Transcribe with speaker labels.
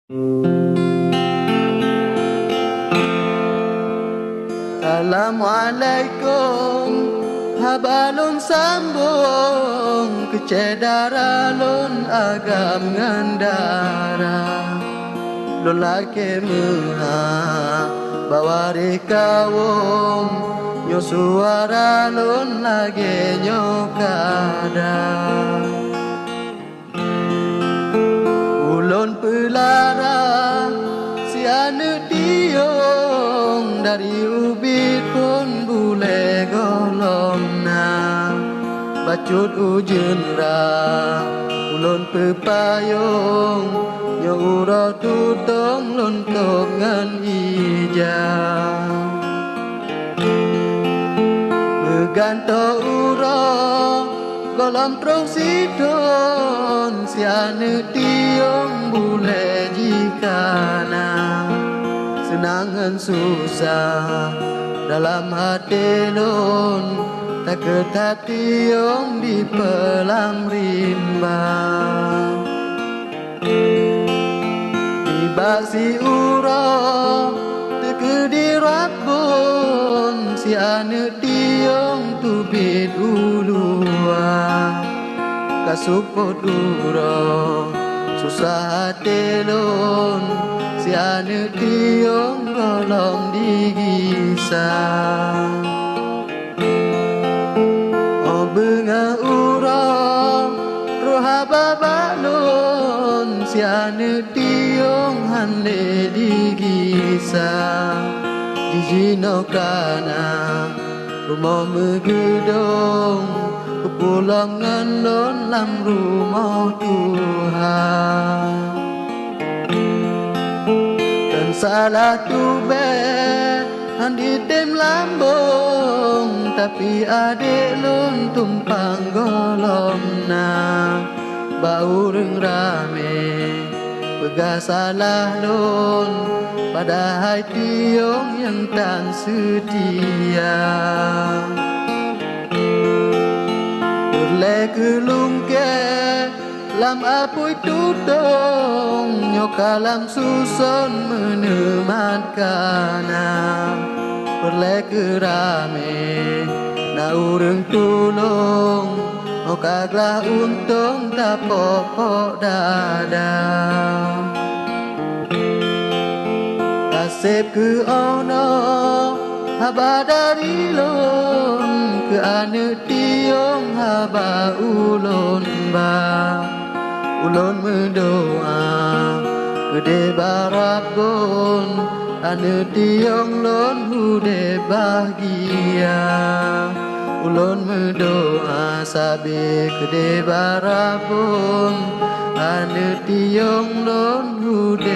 Speaker 1: Assalamualaikum, habalun sambung kecedara lun agam ngandara lun laki meha bawari kawum nyo suara lun lagi nyo kada ulun pelara si anu diong dari ubit pun bule golong na bacut ujun ra ulun pepayong nyo uro tutong lun tok ngan ija meganto uro golong trong sidon si anu diong bule jikana senangan susah dalam hati lun tak ketationg di pelang rimba tiba si uro tekedi rabun si anu tiong tubit ulua kasuput uro susah hati lun si anu tiong golong digisa o benga urang roha babalun si anu tiong hande digisa dijino kana rumah megedong kepulangan lon lam rumah Tuhan salah tu be andi dem lambung tapi adik lun tumpang golong na bau reng rame pegah salah lun pada hai tiong yang tan setia berle kelungke lam apui tutong nyokalam susun menematkan perle kerame na ureng tulung okaglah untung tak pokok dada kasep ke ono haba dari lun ke anu tiong haba ulun ba ulun mendoa gede barabun anu tiong lun hude bahagia ulun mendoa sabi gede barabun anu tiong lun hude